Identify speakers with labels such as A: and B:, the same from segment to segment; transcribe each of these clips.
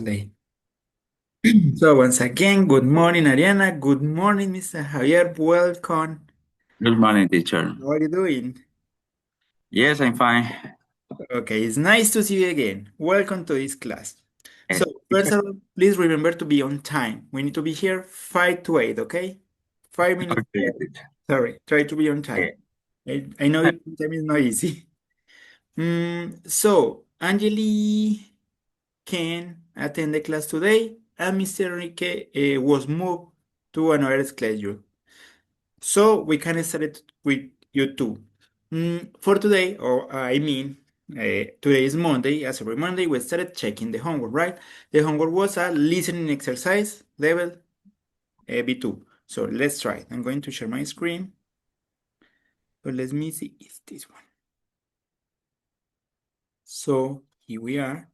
A: Play. So once again, good morning, Ariana. Good morning, Mr. Javier. Welcome.
B: Good morning, teacher.
A: How are you doing?
B: Yes, I'm fine.
A: Okay, it's nice to see you again. Welcome to this class. So first
B: Teacher?
A: of all, please remember to be on time. We need to be here 5 to 8, okay? 5 minutes.
B: Okay, teacher.
A: Sorry, try to be on
B: Okay.
A: time. I know time is not easy. So Angeli can attend the class today, and Mr. Enrique was moved to another schedule. So we can start it with you too. For today, today is Monday. As every Monday, we started checking the homework, right? The homework was a listening exercise level B2. So let's try it. I'm going to share my screen. So let me see. It's this one. So here we are.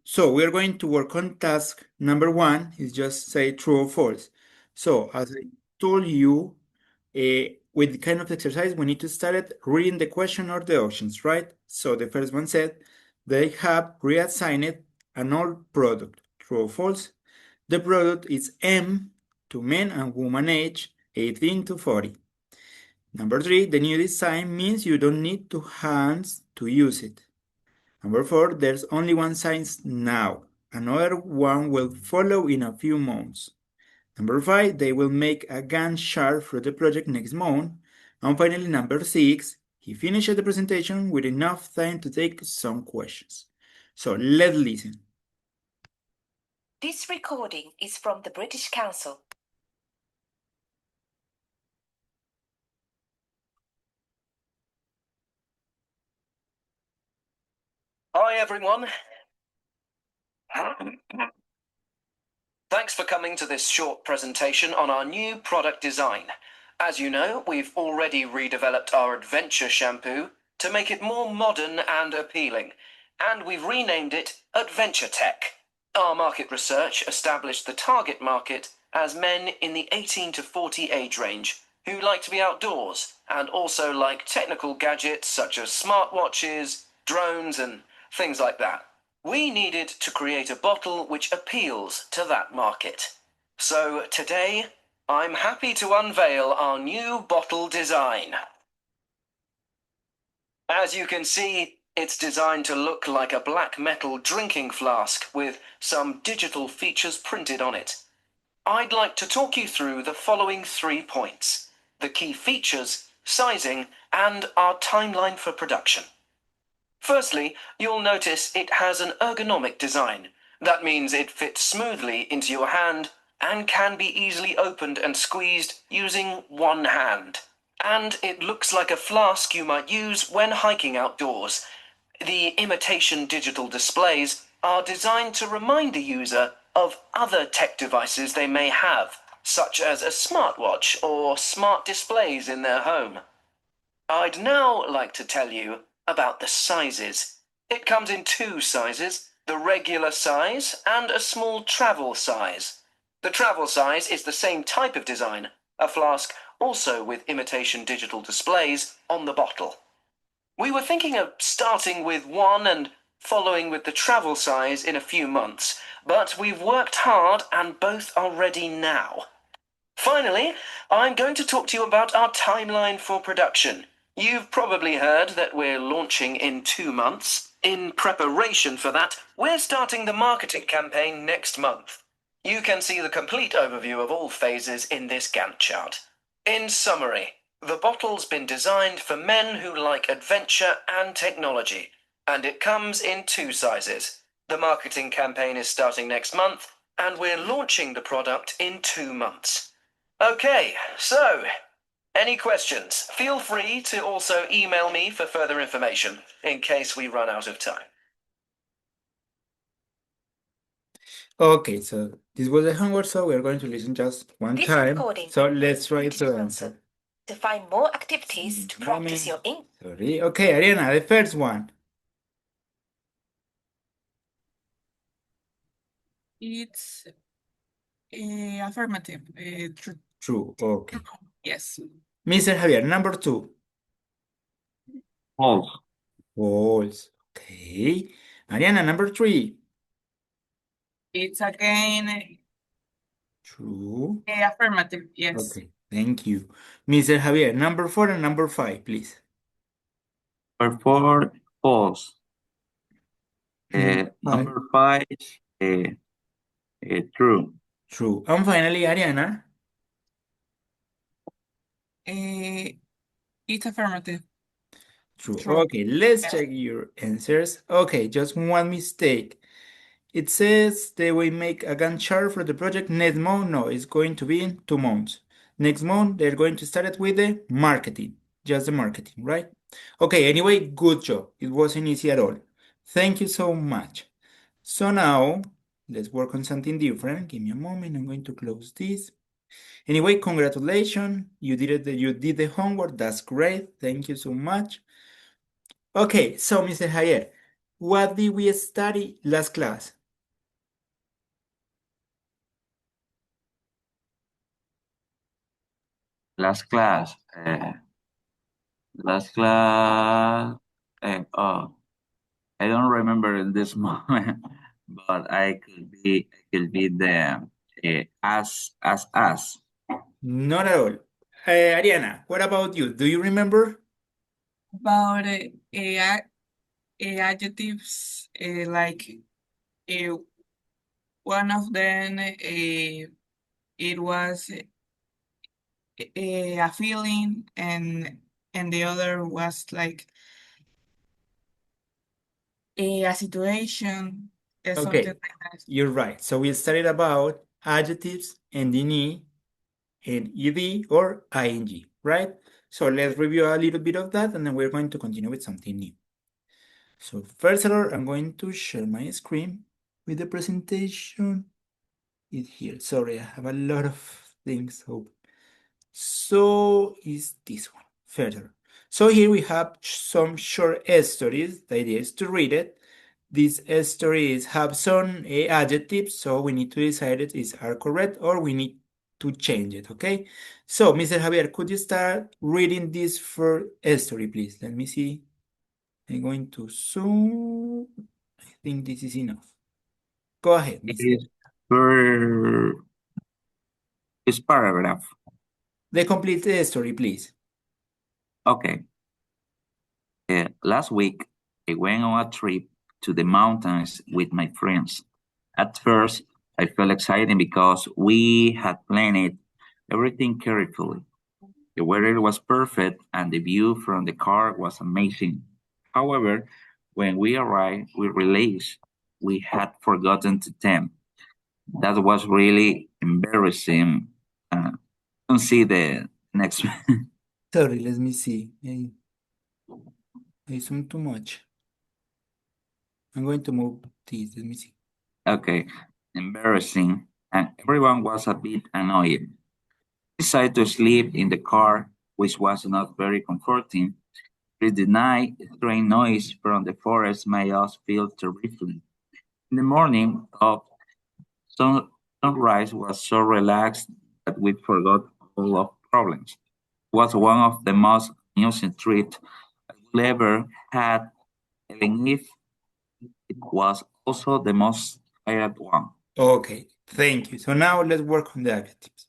A: So we're going to work on task number one is just say true or false. So as I told you, with the kind of exercise, we need to start it reading the question or the options, right? So the first one said they have reassigned an old product. True or false? The product is M to men and woman age 18 to 40. Number three, the new design means you don't need two hands to use it. Number four, there's only one science now. Another one will follow in a few months. Number five, they will make a Gantt chart for the project next month. And finally, number six, he finished the presentation with enough time to take some questions. So let's listen.
C: This recording is from the British Council.
D: Hi, everyone. Thanks for coming to this short presentation on our new product design. As you know, we've already redeveloped our Adventure shampoo to make it more modern and appealing, and we've renamed it Adventure Tech. Our market research established the target market as men in the 18 to 40 age range who like to be outdoors and also like technical gadgets such as smartwatches, drones, and things like that. We needed to create a bottle which appeals to that market. So today, I'm happy to unveil our new bottle design. As you can see, it's designed to look like a black metal drinking flask with some digital features printed on it. I'd like to talk you through the following 3 points: the key features, sizing, and our timeline for production. Firstly, you'll notice it has an ergonomic design. That means it fits smoothly into your hand and can be easily opened and squeezed using one hand. And it looks like a flask you might use when hiking outdoors. The imitation digital displays are designed to remind the user of other tech devices they may have, such as a smartwatch or smart displays in their home. I'd now like to tell you about the sizes. It comes in 2 sizes, the regular size and a small travel size. The travel size is the same type of design, a flask also with imitation digital displays on the bottle. We were thinking of starting with one and following with the travel size in a few months, but we've worked hard and both are ready now. Finally, I'm going to talk to you about our timeline for production. You've probably heard that we're launching in 2 months. In preparation for that, we're starting the marketing campaign next month. You can see the complete overview of all phases in this Gantt chart. In summary, the bottle's been designed for men who like adventure and technology, and it comes in 2 sizes. The marketing campaign is starting next month, and we're launching the product in 2 months. Okay, so any questions? Feel free to also email me for further information in case we run out of time.
A: Okay, so this was the homework, so we're going to listen just one
C: This
A: time.
C: recording
A: So
C: is
A: let's try
C: British
A: to
C: Council.
A: answer.
C: To find more activities to practice your English.
A: Sorry. Okay, Ariana, the first one.
E: It's affirmative. True.
A: True. Okay.
E: Yes.
A: Mr. Javier, number two.
B: False.
A: False. Okay. Ariana, number 3.
E: It's again
A: True.
E: affirmative. Yes.
A: Okay, thank you. Mr. Javier, number 4 and number 5, please.
B: Number 4, false.
A: Number 5,
B: Number 5, true.
A: true. And finally, Ariana.
E: It's affirmative.
A: True.
E: True.
A: Okay, let's
E: Yeah.
A: check your answers. Okay, just one mistake. It says they will make a Gantt chart for the project next month. No, it's going to be in 2 months. Next month, they're going to start it with the marketing. Just the marketing, right? Okay, anyway, good job. It wasn't easy at all. Thank you so much. So now, let's work on something different. Give me a moment. I'm going to close this. Anyway, congratulations. You did it. You did the homework. That's great. Thank you so much. Okay, so Mr. Javier, what did we study last class?
B: Last class. I don't remember in this moment, but I could be the as.
A: Not at all. Ariana, what about you? Do you remember?
E: About adjectives, like one of them, it was a feeling, and the other was like a situation, something
A: Okay,
E: like that.
A: you're right. So we studied about adjectives ending E and ed or ing, right? So let's review a little bit of that and then we're going to continue with something new. So first of all, I'm going to share my screen with the presentation. It's here. Sorry, I have a lot of things open. So is this one further. So here we have some short stories. The idea is to read it. These stories have some adjectives, so we need to decide if these are correct or we need to change it, okay? So, Mr. Javier, could you start reading this first story, please? Let me see. I'm going to zoom. I think this is enough. Go ahead, Mr.
B: It's paragraph.
A: The complete story, please.
B: Okay. Last week, I went on a trip to the mountains with my friends. At first, I felt excited because we had planned everything carefully. The weather was perfect and the view from the car was amazing. However, when we arrived, we realized we had forgotten to tent. That was really embarrassing. Don't see the next one.
A: Sorry, let me see. I zoom too much. I'm going to move this. Let me see.
B: Okay, embarrassing, and everyone was a bit annoyed. We decided to sleep in the car, which was not very comforting. The night, strange noise from the forest made us feel terrific. In the morning, sunrise was so relaxed that we forgot all of problems. It was one of the most amusing trips I will ever had, even if it was also the most tired one.
A: Okay, thank you. So now let's work on the adjectives.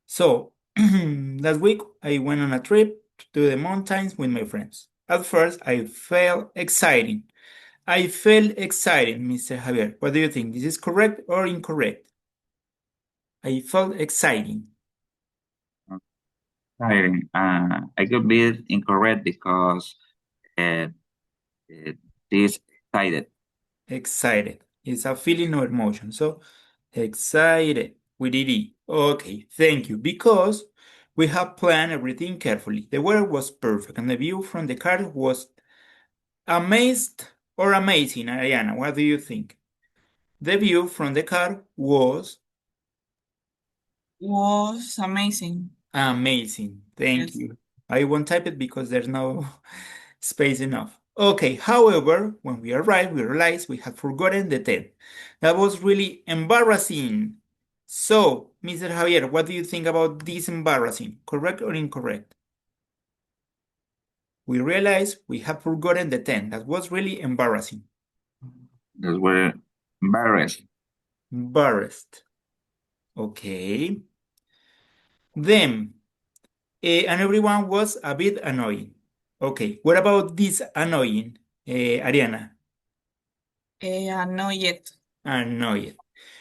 A: So last week I went on a trip to the mountains with my friends. At first I felt exciting. I felt excited, Mr. Javier. What do you think? This is correct or incorrect? I felt exciting.
B: Tiring. I could be incorrect because it is excited.
A: Excited. It's a feeling or emotion. So excited with ED. Okay, thank you. Because we have planned everything carefully. The weather was perfect and the view from the car was amazed or amazing, Ariana. What do you think? The view from the car was
E: Amazing.
A: amazing. Thank
E: Yes.
A: you. I won't type it because there's no space enough. Okay, however, when we arrived, we realized we had forgotten the tent. That was really embarrassing. So, Mr. Javier, what do you think about this embarrassing? Correct or incorrect? We realized we had forgotten the tent. That was really embarrassing.
B: Those were embarrassed.
A: Embarrassed. Okay. Them. And everyone was a bit annoying. Okay. What about this annoying, Ariana?
E: Annoyed.
A: Annoyed.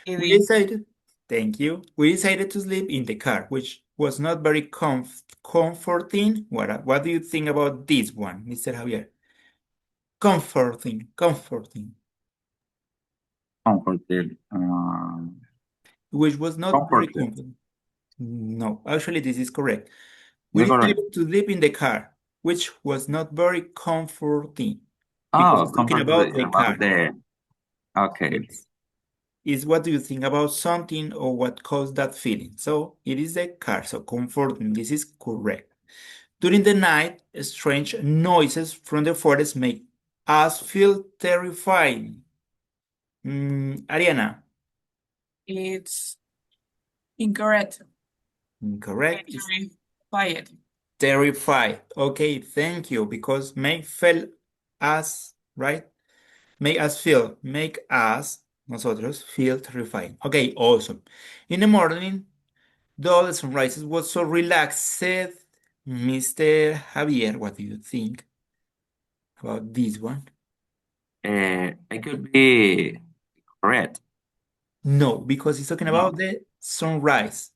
A: We
E: Maybe.
A: decided, thank you. We decided to sleep in the car, which was not very comforting. What do you think about this one, Mr. Javier? Comforting, comforting,
B: Comforted.
A: which was not very
B: Comforted.
A: comforting. No, actually, this is correct. We
B: Is that correct?
A: decided to sleep in the car, which was not very comforting because
B: Oh,
A: it's talking about
B: comforted
A: the
B: about
A: car.
B: the. Okay.
A: Yes. Is what do you think about something or what caused that feeling? So it is the car, so comforting. This is correct. During the night, strange noises from the forest make us feel terrifying. Ariana,
E: It's incorrect.
A: incorrect. It's
E: Terrified.
A: terrified. Okay, thank you. Because make feel us, right? Make us, nosotros, feel terrifying. Okay, awesome. In the morning, though the sunrise was so relaxed, Mr. Javier, what do you think about this one?
B: It could be correct.
A: No, because he's talking
B: No.
A: about the sunrise,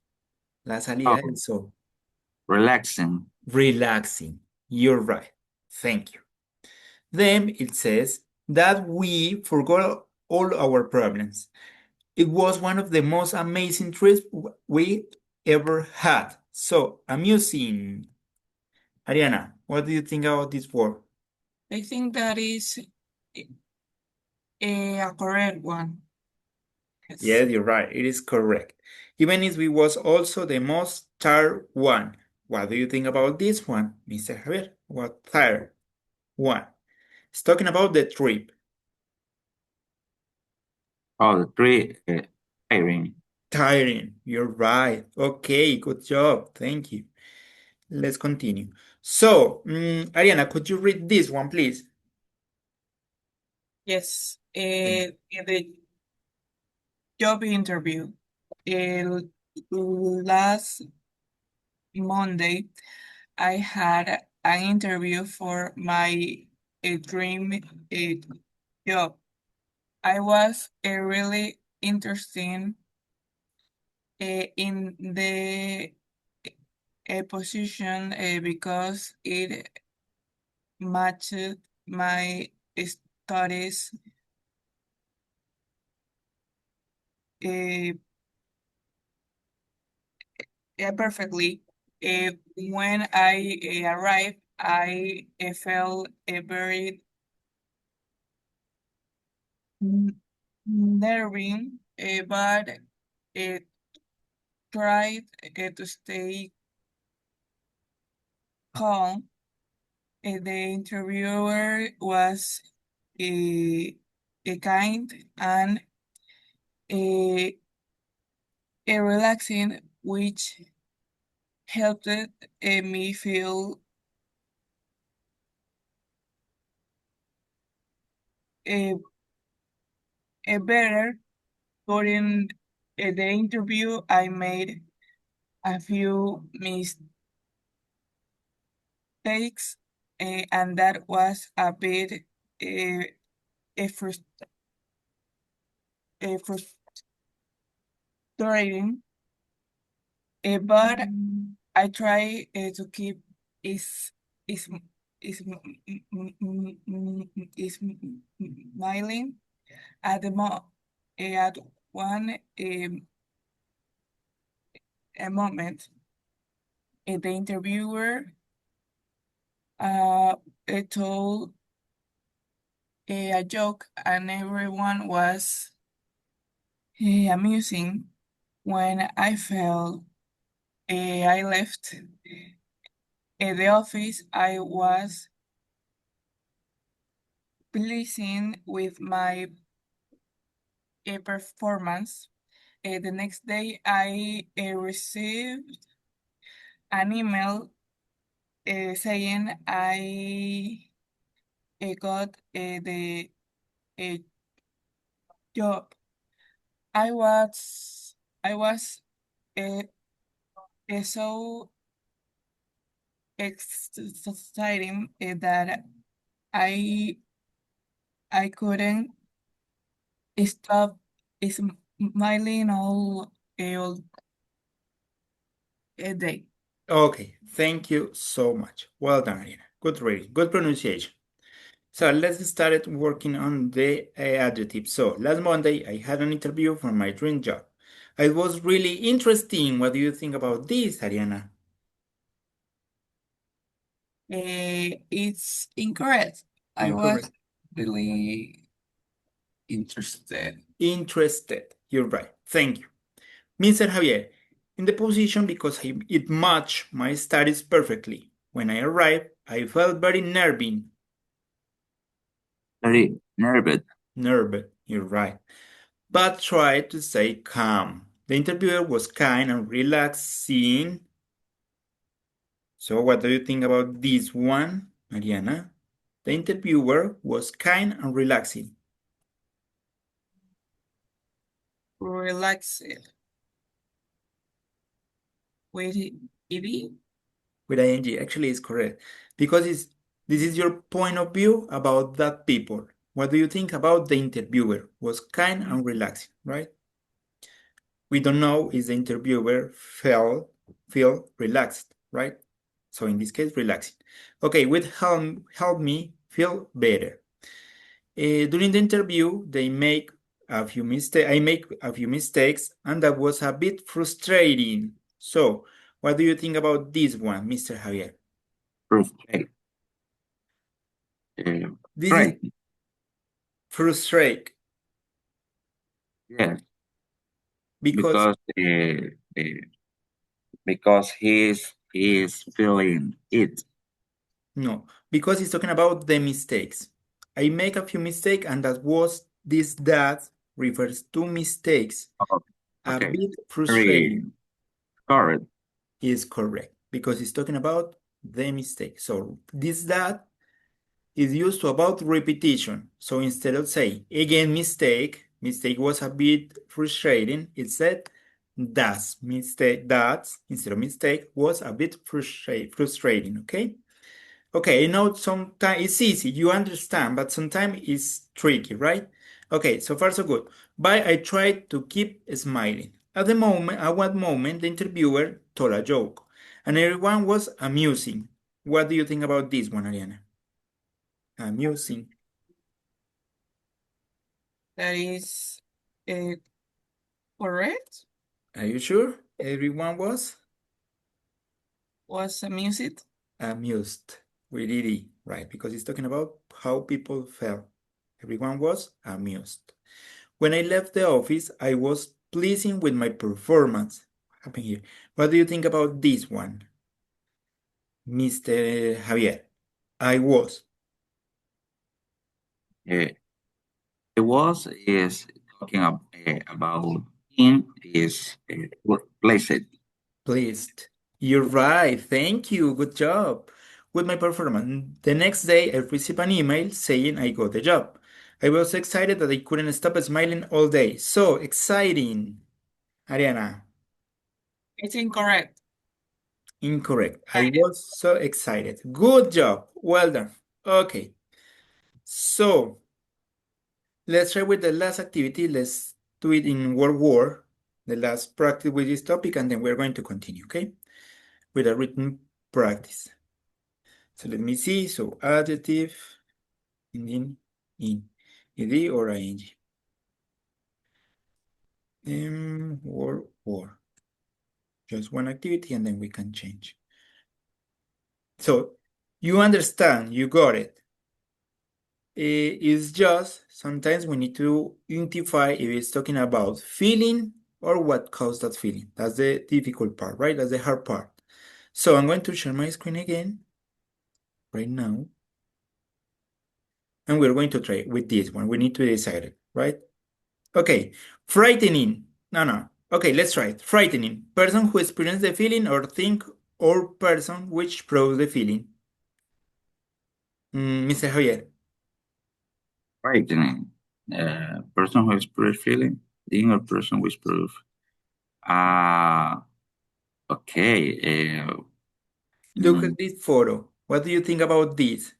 A: la salida
B: Oh,
A: del sol.
B: relaxing.
A: Relaxing. You're right. Thank you. Then it says that we forgot all our problems. It was one of the most amazing trips we ever had. So amusing. Ariana, what do you think about this word?
E: I think that is a correct one. Yes.
A: Yes, you're right. It is correct. Even if we was also the most tired one. What do you think about this one, Mr. Javier? What tired one? It's talking about the trip.
B: Oh, the tree. Tiring.
A: Tiring. You're right. Okay, good job. Thank you. Let's continue. So, Ariana, could you read this one, please?
E: Yes. The job interview. Last Monday, I had an interview for my dream job. I was really interested in the position because it matched my studies perfectly. When I arrived, I felt very nervous, but tried to stay calm. The interviewer was kind and relaxing, which helped me feel better. During the interview, I made a few mistakes, and that was a bit uh, frus- frustrating. But I try to keep is is is is smiling at at one a moment. The interviewer told a joke, and everyone was amusing. When I felt I left the office, I was pleasing with my performance. The next day, I received an email saying I got the job. I was uh, so exciting that I couldn't stop smiling all day.
A: Okay, thank you so much. Well done, Ariana. Good reading, good pronunciation. So let's start working on the adjective. So last Monday, I had an interview for my dream job. It was really interesting. What do you think about this, Ariana?
E: It's incorrect. I was
A: Incorrect.
E: really interested.
A: Interested. You're right. Thank you. Mr. Javier, in the position because it matched my studies perfectly. When I arrived, I felt very nervy.
B: Very nervous.
A: Nervous, you're right. But try to stay calm. The interviewer was kind and relaxing. So, what do you think about this one, Mariana? The interviewer was kind and relaxing.
E: Relaxed. With ED?
A: With ing, actually, is correct because this is your point of view about that people. What do you think about the interviewer? Was kind and relaxing, right? We don't know if the interviewer feel relaxed, right? So in this case, relaxing. Okay, with help me feel better. During the interview, they make a few mistakes. I make a few mistakes, and that was a bit frustrating. So, what do you think about this one, Mr. Javier?
B: Frustrated.
A: This is
B: Right.
A: frustrate
B: Yes.
A: because
B: Because he's feeling it.
A: no, because he's talking about the mistakes. I make a few mistakes, and that refers to mistakes.
B: Oh,
A: A
B: okay.
A: bit
B: Very
A: frustrating
B: correct.
A: is correct because he's talking about the mistake. So that is used to about repetition. So instead of saying again mistake was a bit frustrating, it said that instead of mistake was a bit frustrating, okay? Okay, I know sometimes it's easy, you understand, but sometimes it's tricky, right? Okay, so far so good. But I tried to keep smiling. At one moment, the interviewer told a joke, and everyone was amusing. What do you think about this one, Ariana? Amusing.
E: That is correct.
A: Are you sure? Everyone was
E: Was amused.
A: amused with ED, right? Because it's talking about how people felt. Everyone was amused. When I left the office, I was pleasing with my performance. What happened here? What do you think about this one, Mr. Javier? I was.
B: It was is talking about him is placed.
A: Pleased. You're right. Thank you. Good job with my performance. The next day, I received an email saying I got the job. I was excited that I couldn't stop smiling all day. So exciting. Ariana,
E: It's incorrect.
A: incorrect. I was so excited. Good job. Well done. Okay. So let's try with the last activity. Let's do it in World War, the last practice with this topic, and then we're going to continue, okay? With a written practice. So let me see. So adjective, in ed or ing. World War. Just one activity and then we can change. So you understand, you got it. It's just sometimes we need to identify if it's talking about feeling or what caused that feeling. That's the difficult part, right? That's the hard part. So I'm going to share my screen again right now. And we're going to try with this one. We need to decide it, right? Okay, frightening. No. Okay, let's try it. Frightening. Person who experiences the feeling or think or person which proves the feeling. Mr. Javier.
B: Frightening. Person who experience feeling, being a person with proof. Okay.
A: Look at this photo. What do you think about this?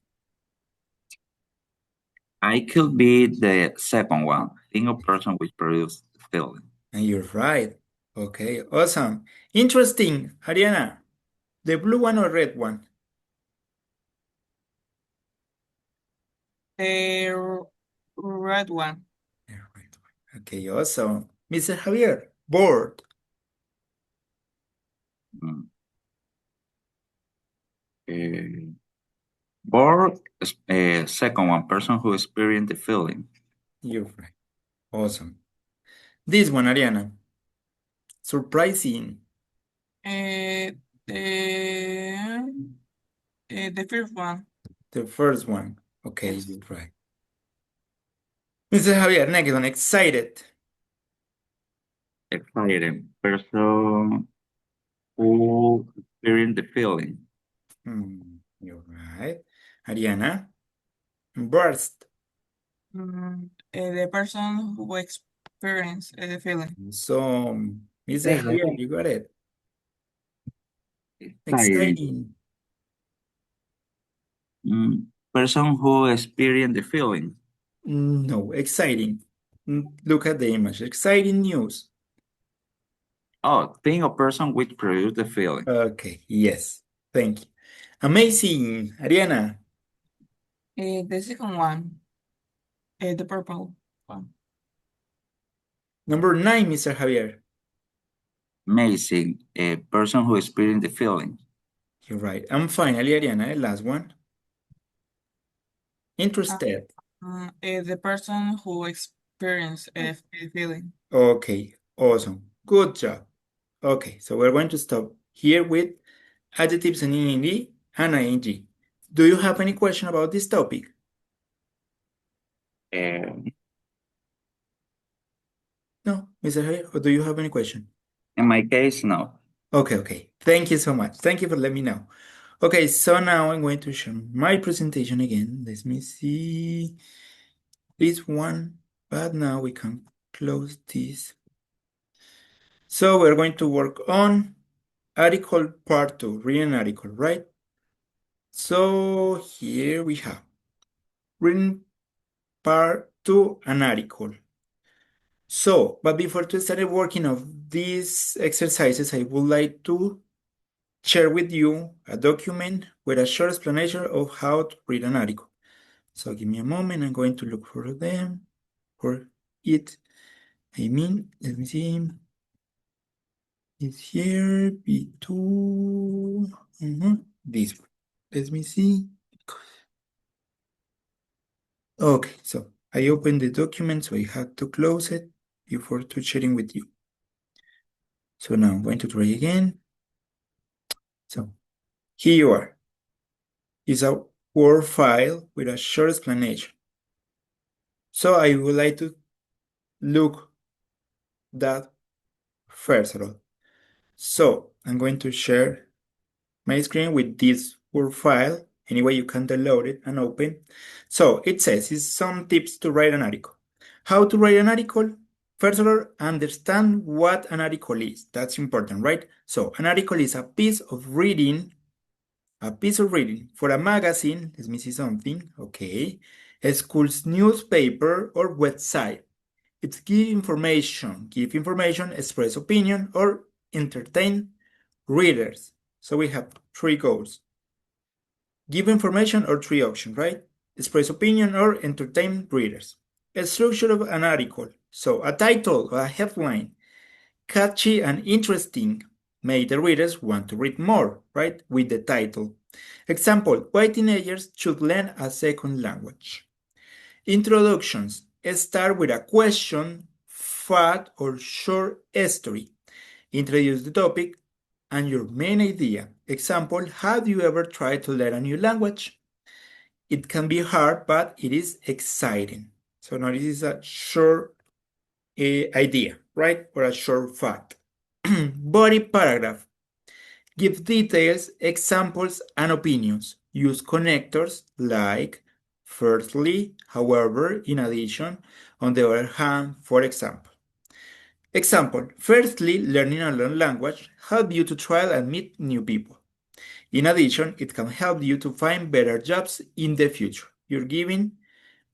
B: I could be the second one, being a person with produce feeling.
A: And you're right. Okay, awesome. Interesting. Ariana, the blue one or red one?
E: The red one.
A: The red one. Okay, awesome. Mr. Javier, bored.
B: Mm. Or second one, person who experienced the feeling.
A: You're right. Awesome. This one, Ariana. Surprising.
E: The first one.
A: The first one. Okay,
E: Yes.
A: you're right. Mr. Javier, next one. Excited.
B: Excited, person who experienced the feeling.
A: You're right. Ariana, burst.
E: The person who experienced the feeling.
A: So, Mr.
B: Yeah,
A: Javier, you got it.
B: excited.
A: Exciting.
B: Person who experienced the feeling.
A: No, exciting. Look at the image. Exciting news.
B: Oh, being a person which produced the feeling.
A: Okay, yes. Thank you. Amazing. Ariana,
E: The second one. The purple one.
A: number 9, Mr. Javier.
B: Amazing, a person who experienced the feeling.
A: You're right. And finally, Ariana, the last one. Interested.
E: The person who experienced the feeling.
A: Okay, awesome. Good job. Okay, so we're going to stop here with adjectives and ing and ing. Do you have any question about this topic? No, Mr. Javier, or do you have any question?
B: In my case, no.
A: Okay. Thank you so much. Thank you for letting me know. Okay, so now I'm going to share my presentation again. Let me see this one, but now we can close this. So we're going to work on article part 2, reading an article, right? So here we have reading part 2, an article. So, but before to start working on these exercises, I would like to share with you a document with a short explanation of how to read an article. So give me a moment, I'm going to look for them, for it. Let me see. It's here, B2, this one. Let me see. Okay, so I opened the document, so I had to close it before to sharing with you. So now I'm going to try again. So here you are. It's a Word file with a short explanation. So I would like to look that first of all. So I'm going to share my screen with this Word file. Anyway, you can download it and open. So it says it's some tips to write an article. How to write an article? First of all, understand what an article is. That's important, right? So an article is a piece of reading for a magazine. Let me see something. Okay. A school's newspaper or website. It's give information, express opinion, or entertain readers. So we have 3 goals. Give information or 3 options, right? Express opinion or entertain readers. A structure of an article. So a title or a headline, catchy and interesting, make the readers want to read more, right? With the title. Example, why teenagers should learn a second language. Introductions. Start with a question, fact, or short story. Introduce the topic and your main idea. Example, have you ever tried to learn a new language? It can be hard, but it is exciting. So now this is a short idea, right? Or a short fact. Body paragraph. Give details, examples, and opinions. Use connectors like firstly, however, in addition, on the other hand, for example. Example, firstly, learning a learned language helps you to try and meet new people. In addition, it can help you to find better jobs in the future. You're giving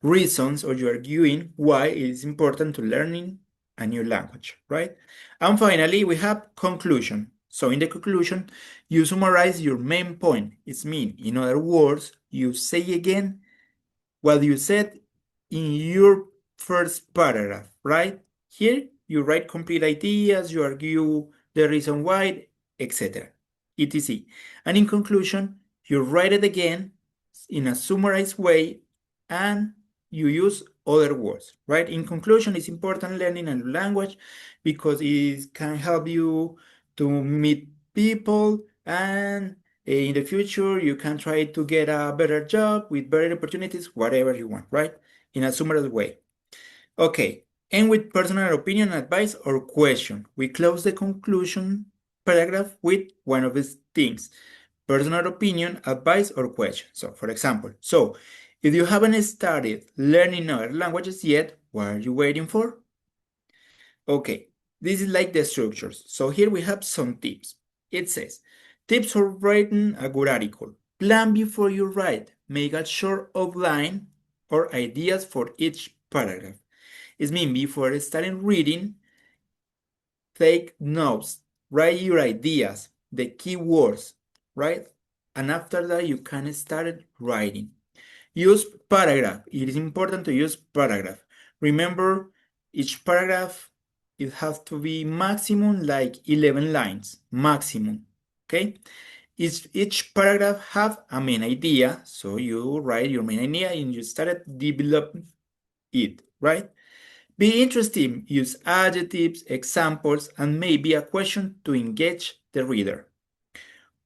A: reasons or you're arguing why it is important to learning a new language, right? And finally, we have conclusion. So in the conclusion, you summarize your main point. It means, in other words, you say again what you said in your first paragraph, right? Here, you write complete ideas, you argue the reason why, etc. etc. And in conclusion, you write it again in a summarized way and you use other words, right? In conclusion, it's important learning a new language because it can help you to meet people and in the future you can try to get a better job with better opportunities, whatever you want, right? In a summarized way. Okay, and with personal opinion, advice, or question. We close the conclusion paragraph with one of these things. Personal opinion, advice, or question. So, for example, if you haven't started learning other languages yet, what are you waiting for? Okay, this is like the structures. So here we have some tips. It says, tips for writing a good article. Plan before you write. Make a short outline or ideas for each paragraph. It means before starting reading, take notes, write your ideas, the key words, right? And after that, you can start writing. Use paragraph. It is important to use paragraph. Remember, each paragraph, it has to be maximum like 11 lines, maximum, okay? Each paragraph have a main idea, so you write your main idea and you start developing it, right? Be interesting, use adjectives, examples, and maybe a question to engage the reader.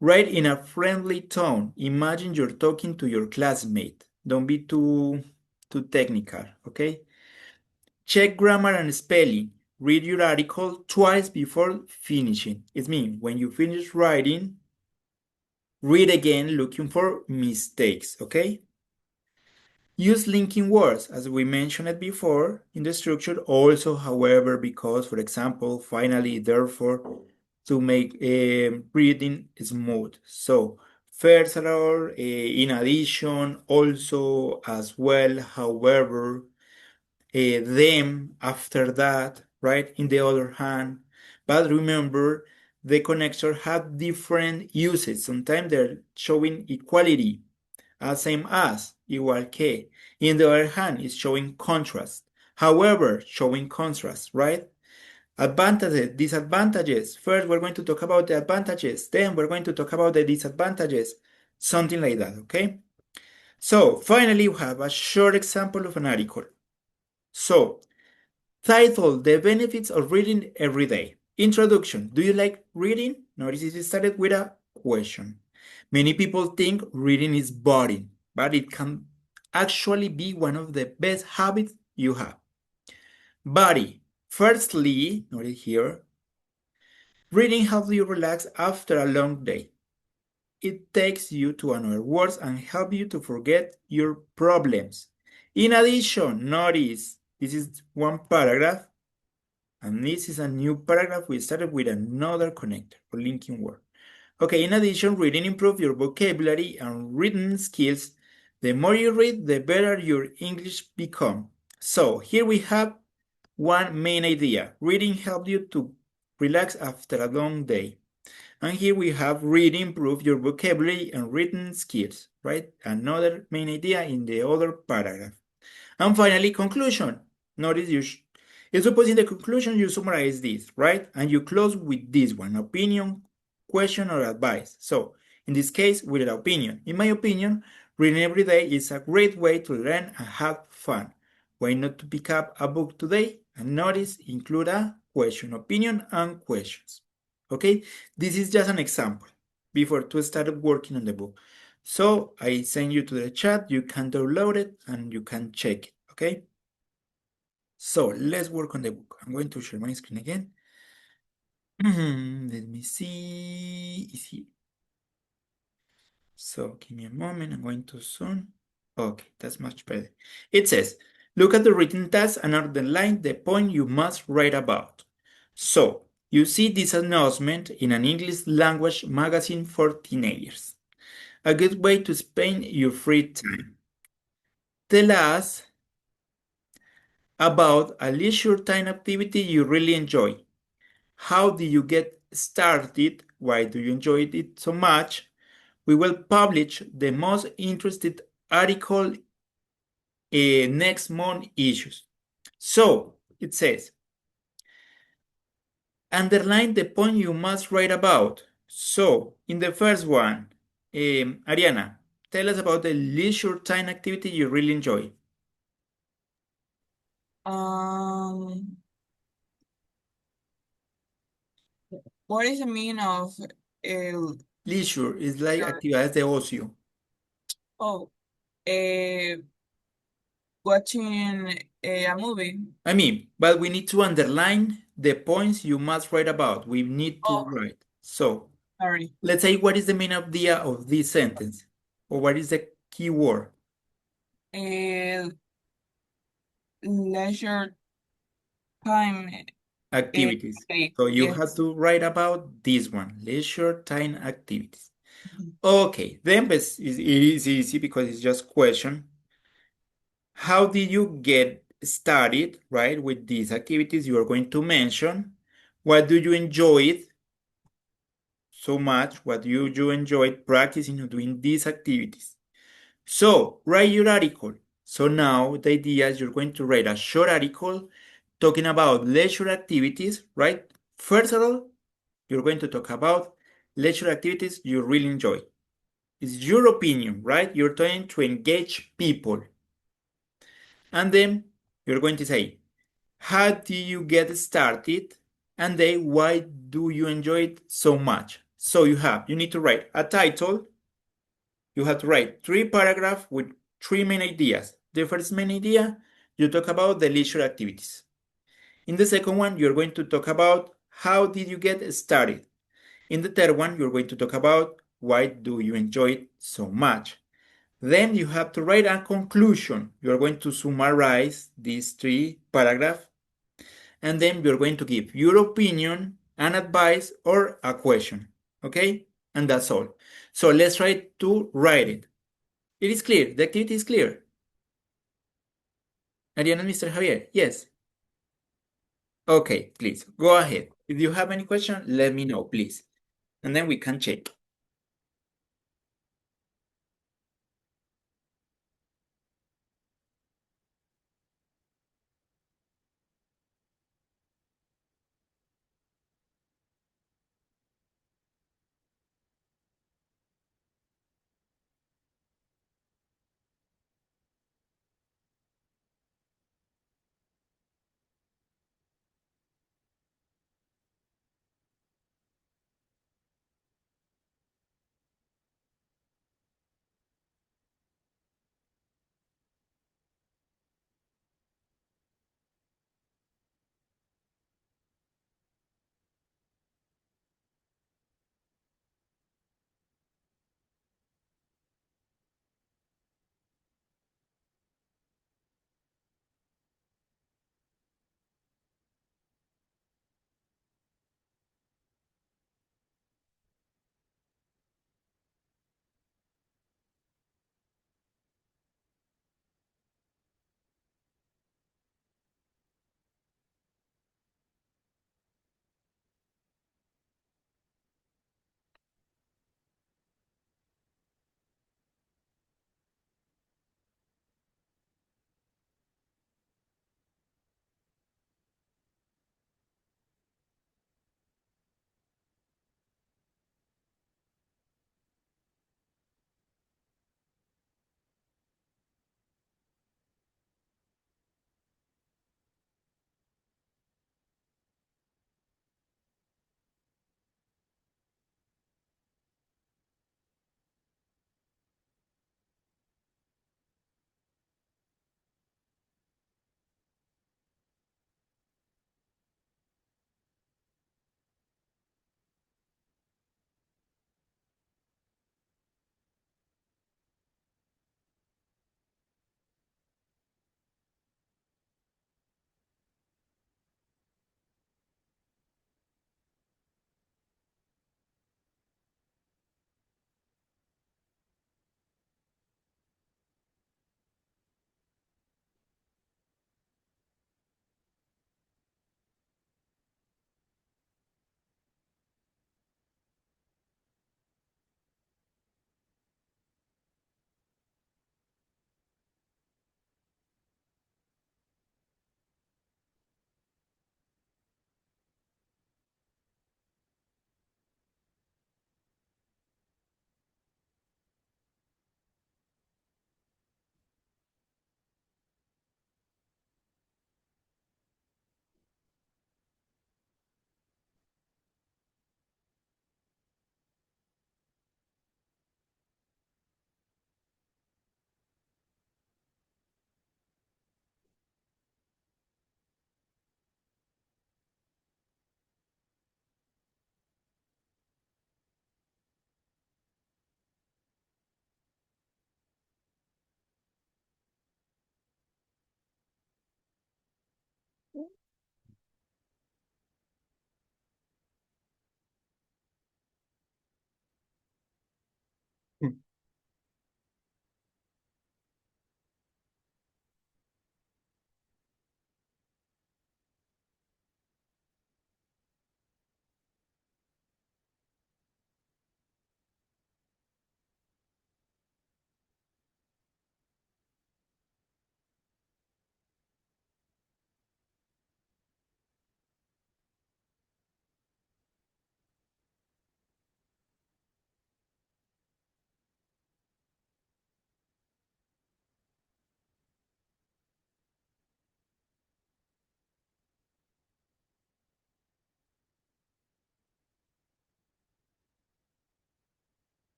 A: Write in a friendly tone. Imagine you're talking to your classmate. Don't be too technical, okay? Check grammar and spelling. Read your article twice before finishing. It means when you finish writing, read again looking for mistakes, okay? Use linking words, as we mentioned it before in the structure. Also, however, because, for example, finally, therefore, to make reading smooth. So, first of all, in addition, also, as well, however, them, after that, right? In the other hand, but remember, the connectors have different uses. Sometimes they're showing equality, same as, igual que. In the other hand, it's showing contrast. However, showing contrast, right? Advantages, disadvantages. First, we're going to talk about the advantages. Then we're going to talk about the disadvantages. Something like that, okay? So, finally, we have a short example of an article. So, title, The Benefits of Reading Every Day. Introduction, do you like reading? Notice it started with a question. Many people think reading is boring, but it can actually be one of the best habits you have. Body, firstly, notice here, reading helps you relax after a long day. It takes you to another world and helps you to forget your problems. In addition, notice this is one paragraph, and this is a new paragraph. We started with another connector or linking word. Okay, in addition, reading improves your vocabulary and written skills. The more you read, the better your English become. So here we have one main idea. Reading helps you to relax after a long day. And here we have reading improve your vocabulary and written skills, right? Another main idea in the other paragraph. And finally, conclusion. Notice suppose in the conclusion you summarize this, right? And you close with this one, opinion, question, or advice. So in this case, with an opinion. In my opinion, reading every day is a great way to learn and have fun. Why not to pick up a book today? And notice, include a question, opinion, and questions. Okay, this is just an example before to start working on the book. So I send you to the chat, you can download it and you can check it, okay? So let's work on the book. I'm going to share my screen again. Let me see, it's here. So give me a moment, I'm going to zoom. Okay, that's much better. It says, look at the written task and underline the point you must write about. So, you see this announcement in an English language magazine for teenagers. A good way to spend your free time. Tell us about a leisure time activity you really enjoy. How did you get started? Why do you enjoy it so much? We will publish the most interested article next month issues. So it says, underline the point you must write about. So in the first one, Ariana, tell us about the leisure time activity you really enjoy.
E: What is the meaning of el,
A: Leisure is like actividades de ocio.
E: oh, eh, watching a movie?
A: I mean, but we need to underline the points you must write about. We need to
E: Oh,
A: write. So
E: sorry.
A: let's say what is the main idea of this sentence? Or what is the key word?
E: Leisure time.
A: Activities.
E: Okay,
A: So you have
E: yes.
A: to write about this one, leisure time activities. Okay, then it is easy because it's just question. How did you get started, right, with these activities you are going to mention? What do you enjoy so much? What do you enjoy practicing or doing these activities? So write your article. So now the idea is you're going to write a short article talking about leisure activities, right? First of all, you're going to talk about leisure activities you really enjoy. It's your opinion, right? You're trying to engage people. And then you're going to say, how do you get started? And then why do you enjoy it so much? So you need to write a title. You have to write 3 paragraphs with 3 main ideas. The first main idea, you talk about the leisure activities. In the second one, you're going to talk about how did you get started. In the third one, you're going to talk about why do you enjoy it so much. Then you have to write a conclusion. You're going to summarize these 3 paragraphs, and then you're going to give your opinion, an advice, or a question. Okay? And that's all. So let's try to write it. It is clear. The activity is clear. Ariana and Mr. Javier, yes. Okay, please go ahead. If you have any question, let me know, please. And then we can check.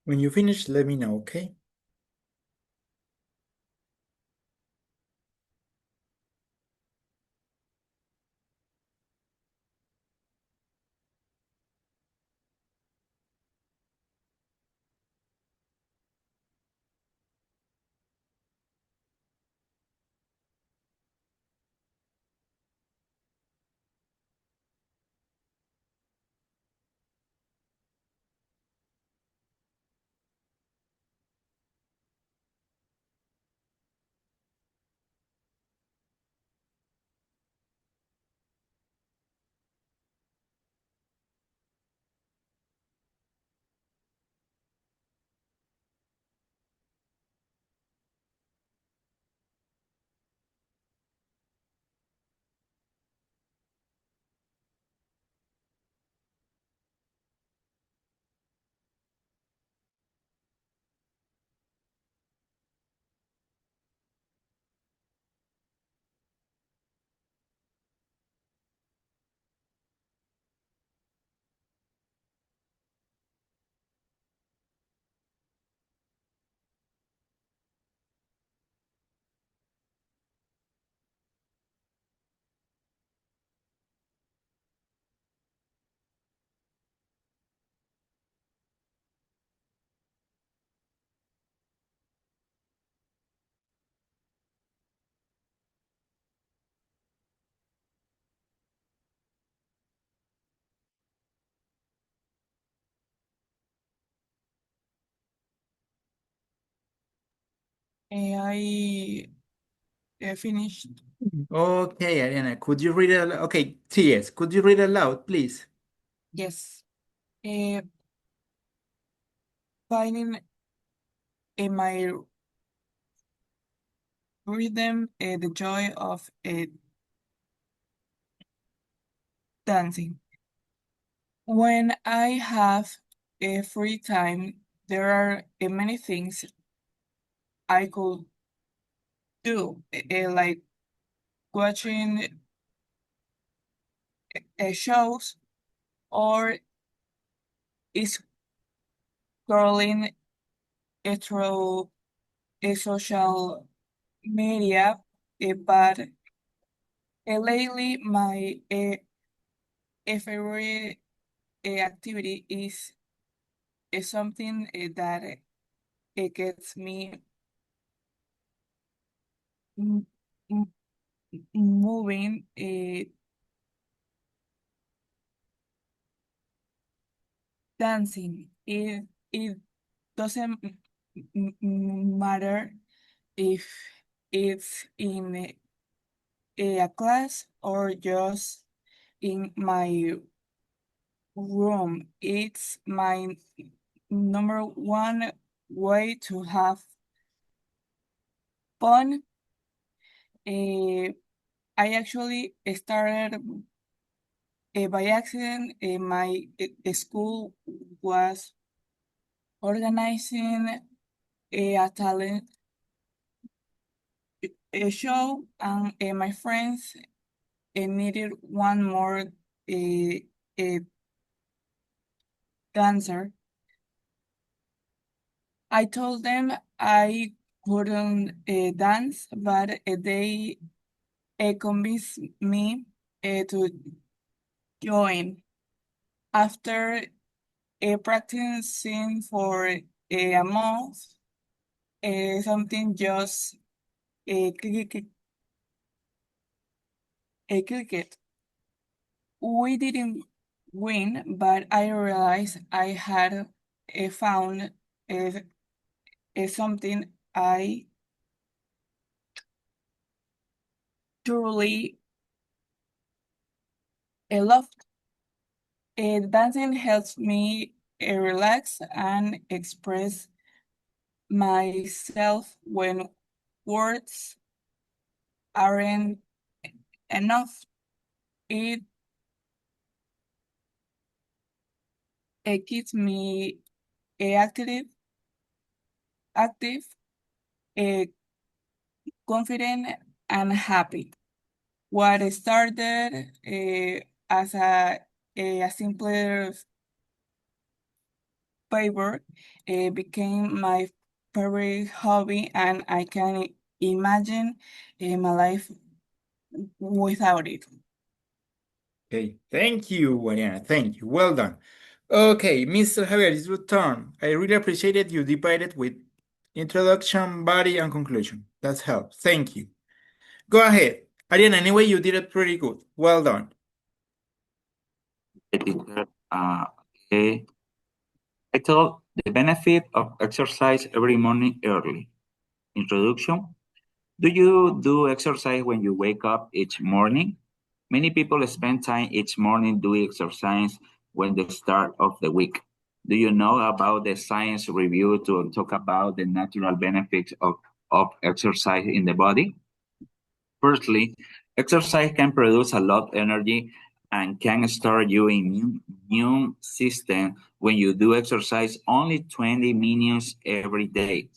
A: When you finish, let me know, okay?
E: I finished.
A: Okay, Ariana, could you read it aloud? Okay, TS, could you read aloud, please?
E: Yes. Finding my rhythm, the joy of dancing. When I have a free time, there are many things I could do, like watching shows, or scrolling through a social media, but lately my favorite activity is something that it gets me m- m- moving. Dancing. It doesn't matter if it's in a class or just in my room. It's my number one way to have fun. I actually started by accident. My school was organizing a talent show, and my friends needed one more dancer. I told them I couldn't dance, but they convinced me to join. After practicing for a month, something just clicked. We didn't win, but I realized I had found something I truly loved. Dancing helps me relax and express myself when words aren't enough. It keeps me active, uh, confident, and happy. What started as a simpler favor became my favorite hobby, and I can imagine my life without it.
A: Okay, thank you, Ariana. Thank you. Well done. Okay, Mr. Javier, it's your turn. I really appreciated you divided with introduction, body, and conclusion. That's help. Thank you. Go ahead. Ariana, anyway, you did it pretty good. Well done.
B: Teacher. Okay. I told the benefit of exercise every morning early. Introduction. Do you do exercise when you wake up each morning? Many people spend time each morning doing exercise when the start of the week. Do you know about the science review to talk about the natural benefits of exercise in the body? Firstly, exercise can produce a lot of energy and can start your immune system when you do exercise only 20 minutes every day.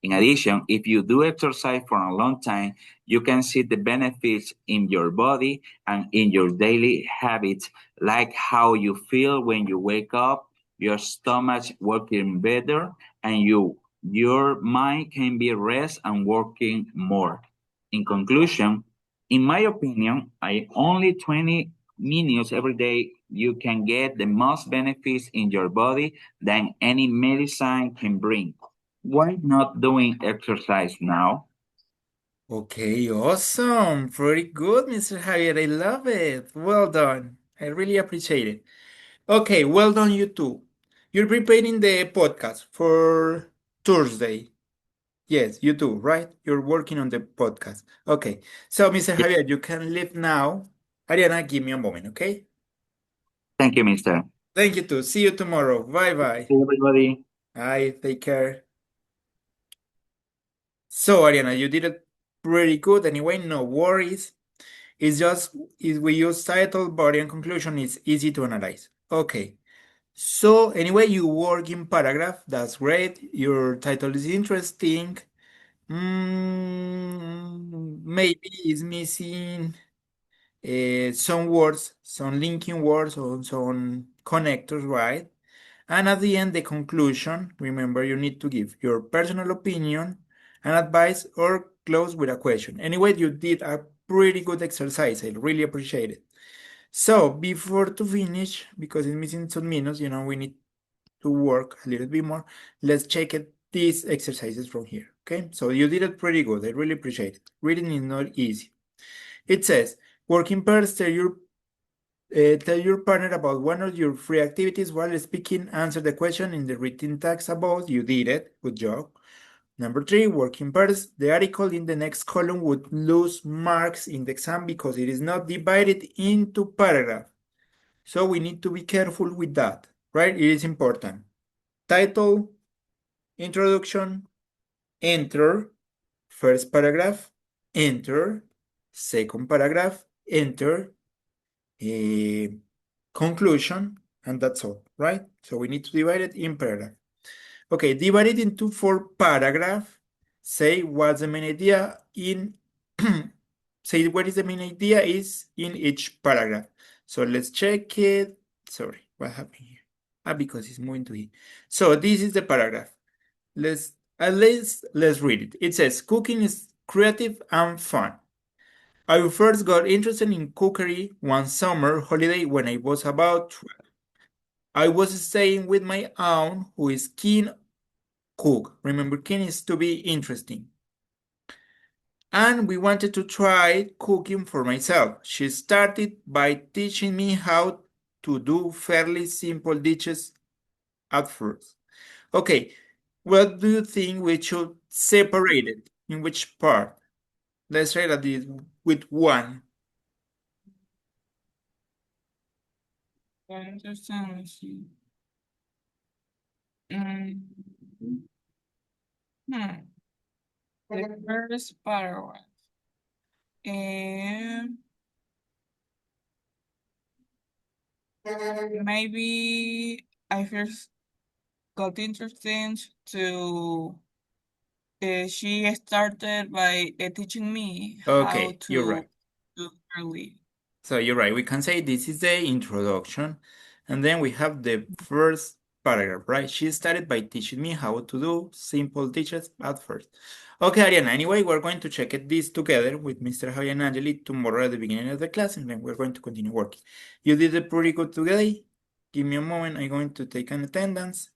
B: In addition, if you do exercise for a long time, you can see the benefits in your body and in your daily habits, like how you feel when you wake up, your stomach working better, and your mind can be rest and working more. In conclusion, in my opinion, I only 20 minutes every day, you can get the most benefits in your body than any medicine can bring. Why not doing exercise now?
A: Okay, awesome. Very good, Mr. Javier. I love it. Well done. I really appreciate it. Okay, well done, you too. You're preparing the podcast for Thursday. Yes, you do, right? You're working on the podcast. Okay. So, Mr.
B: Yes.
A: Javier, you can leave now. Ariana, give me a moment, okay?
B: Thank you, mister.
A: Thank you too. See you tomorrow. Bye bye.
B: Hey, everybody.
A: Bye. Take care. So, Ariana, you did it pretty good. Anyway, no worries. It's just if we use title, body, and conclusion, it's easy to analyze. Okay. So, anyway, you work in paragraph. That's great. Your title is interesting. Maybe it's missing some words, some linking words, or some connectors, right? And at the end, the conclusion, remember, you need to give your personal opinion and advice or close with a question. Anyway, you did a pretty good exercise. I really appreciate it. So before to finish, because it's missing some minutes, we need to work a little bit more. Let's check these exercises from here, okay? So you did it pretty good. I really appreciate it. Reading is not easy. It says, work in pairs, tell your partner about one of your free activities while speaking. Answer the question in the written text above. You did it. Good job. Number 3, work in pairs. The article in the next column would lose marks in the exam because it is not divided into paragraphs. So we need to be careful with that, right? It is important. Title, introduction, enter, first paragraph, enter, second paragraph, enter, conclusion, and that's all, right? So we need to divide it in paragraph. Okay, divide it into 4 paragraphs. Say what's the main idea in say what is the main idea is in each paragraph. So let's check it. Sorry, what happened here? Because it's moving to here. So this is the paragraph. Let's read it. It says cooking is creative and fun. I first got interested in cookery one summer holiday when I was about 12. I was staying with my aunt who is keen cook. Remember, keen is to be interesting. And we wanted to try cooking for myself. She started by teaching me how to do fairly simple dishes at first. Okay, what do you think we should separate it? In which part? Let's try that with 1.
E: I understand. Let me see. Mm. The first paragraph. Maybe I first got interested to she started by teaching me how
A: Okay, you're
E: to
A: right.
E: do early.
A: So you're right. We can say this is the introduction, and then we have the first paragraph, right? She started by teaching me how to do simple dishes at first. Okay, Ariana, anyway, we're going to check this together with Mr. Javier and Angeli tomorrow at the beginning of the class, and then we're going to continue working. You did it pretty good today. Give me a moment. I'm going to take an attendance.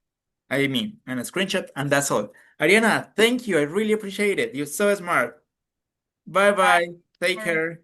A: And a screenshot, and that's all. Ariana, thank you. I really appreciate it. You're so smart. Bye-bye. Take care.